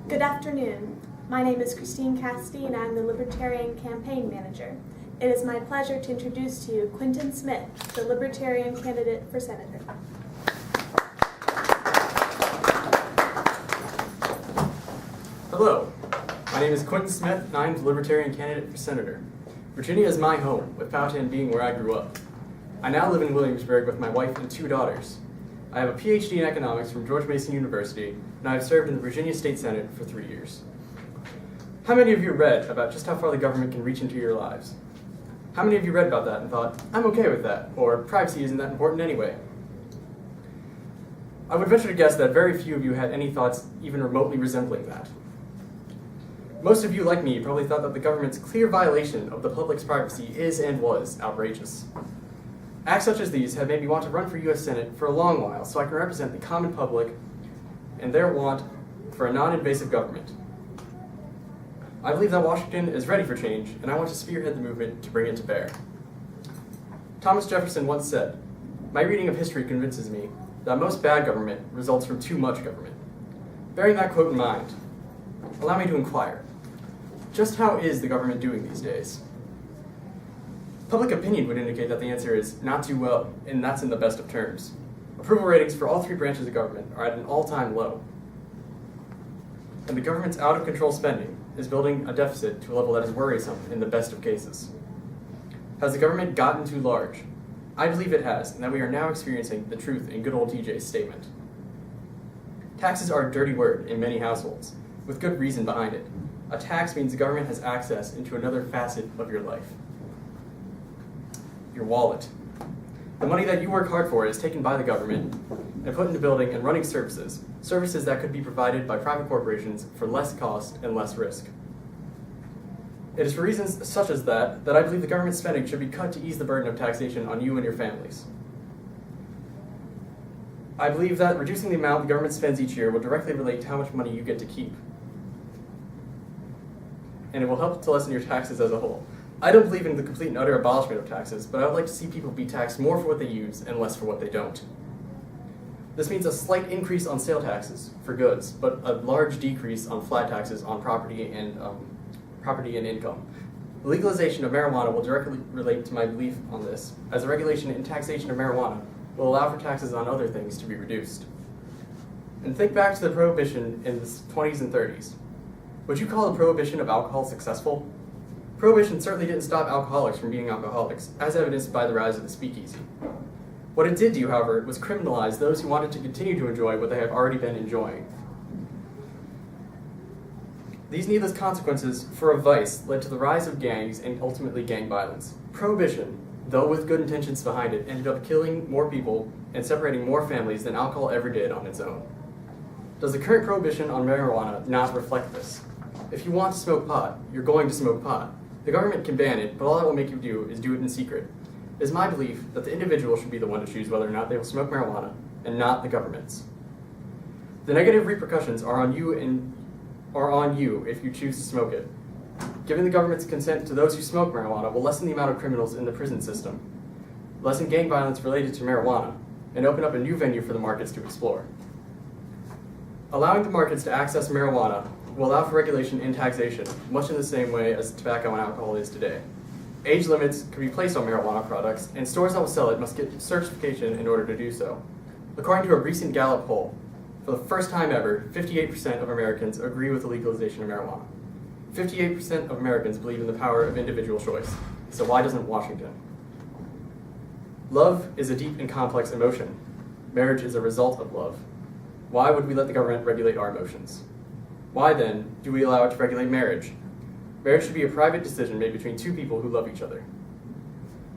Good afternoon. My name is Christine Cassidy and I'm the Libertarian Campaign Manager. It is my pleasure to introduce to you Quinton Smith, the Libertarian candidate for Senator. Hello, my name is Quinton Smith and I'm the Libertarian candidate for Senator. Virginia is my home, with Powhatan being where I grew up. I now live in Williamsburg with my wife and 2 daughters. I have a PhD in economics from George Mason University, and I have served in the Virginia State Senate for 3 years. How many of you read about just how far the government can reach into your lives? How many of you read about that and thought, I'm okay with that, or privacy isn't that important anyway? I would venture to guess that very few of you had any thoughts even remotely resembling that. Most of you, like me, probably thought that the government's clear violation of the public's privacy is and was outrageous. Acts such as these have made me want to run for U.S. Senate for a long while so I can represent the common public and their want for a non-invasive government. I believe that Washington is ready for change, and I want to spearhead the movement to bring it to bear. Thomas Jefferson once said, "My reading of history convinces me that most bad government results from too much government." Bearing that quote in mind, allow me to inquire, just how is the government doing these days? Public opinion would indicate that the answer is not too well, and that's in the best of terms. Approval ratings for all 3 branches of government are at an all-time low. And the government's out-of-control spending is building a deficit to a level that is worrisome in the best of cases. Has the government gotten too large? I believe it has, and that we are now experiencing the truth in good old TJ's statement. Taxes are a dirty word in many households, with good reason behind it. A tax means the government has access into another facet of your life. Your wallet. The money that you work hard for is taken by the government and put into building and running services that could be provided by private corporations for less cost and less risk. It is for reasons such as that I believe the government spending should be cut to ease the burden of taxation on you and your families. I believe that reducing the amount the government spends each year will directly relate to how much money you get to keep. And it will help to lessen your taxes as a whole. I don't believe in the complete and utter abolishment of taxes, but I would like to see people be taxed more for what they use and less for what they don't. This means a slight increase on sale taxes for goods, but a large decrease on flat taxes on property and income. The legalization of marijuana will directly relate to my belief on this, as the regulation and taxation of marijuana will allow for taxes on other things to be reduced. And think back to the prohibition in the 20s and 30s. Would you call the prohibition of alcohol successful? Prohibition certainly didn't stop alcoholics from being alcoholics, as evidenced by the rise of the speakeasy. What it did do, however, was criminalize those who wanted to continue to enjoy what they have already been enjoying. These needless consequences for a vice led to the rise of gangs and ultimately gang violence. Prohibition, though with good intentions behind it, ended up killing more people and separating more families than alcohol ever did on its own. Does the current prohibition on marijuana not reflect this? If you want to smoke pot, you're going to smoke pot. The government can ban it, but all that will make you do is do it in secret. It is my belief that the individual should be the one to choose whether or not they will smoke marijuana, and not the government's. The negative repercussions are on you if you choose to smoke it. Giving the government's consent to those who smoke marijuana will lessen the amount of criminals in the prison system, lessen gang violence related to marijuana, and open up a new venue for the markets to explore. Allowing the markets to access marijuana will allow for regulation and taxation, much in the same way as tobacco and alcohol is today. Age limits can be placed on marijuana products, and stores that will sell it must get certification in order to do so. According to a recent Gallup poll, for the first time ever, 58% of Americans agree with the legalization of marijuana. 58% of Americans believe in the power of individual choice. So why doesn't Washington? Love is a deep and complex emotion. Marriage is a result of love. Why would we let the government regulate our emotions? Why, then, do we allow it to regulate marriage? Marriage should be a private decision made between 2 people who love each other.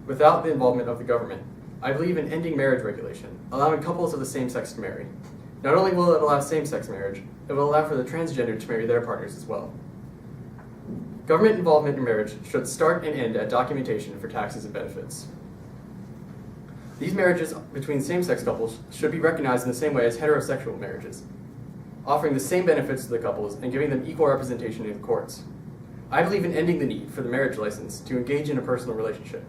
Without the involvement of the government, I believe in ending marriage regulation, allowing couples of the same sex to marry. Not only will it allow same-sex marriage, it will allow for the transgender to marry their partners as well. Government involvement in marriage should start and end at documentation for taxes and benefits. These marriages between same-sex couples should be recognized in the same way as heterosexual marriages, offering the same benefits to the couples and giving them equal representation in the courts. I believe in ending the need for the marriage license to engage in a personal relationship.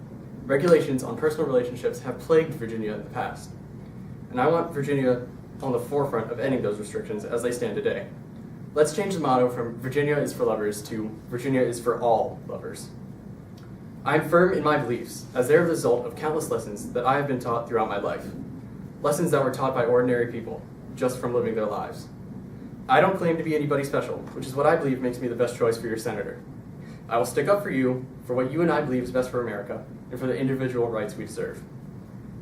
Regulations on personal relationships have plagued Virginia in the past, and I want Virginia on the forefront of ending those restrictions as they stand today. Let's change the motto from Virginia is for lovers to Virginia is for all lovers. I am firm in my beliefs, as they are the result of countless lessons that I have been taught throughout my life. Lessons that were taught by ordinary people, just from living their lives. I don't claim to be anybody special, which is what I believe makes me the best choice for your senator. I will stick up for you, for what you and I believe is best for America, and for the individual rights we deserve.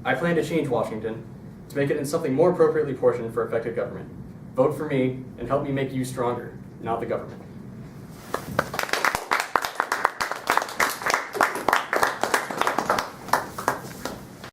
I plan to change Washington, to make it in something more appropriately portioned for effective government. Vote for me, and help me make you stronger, not the government.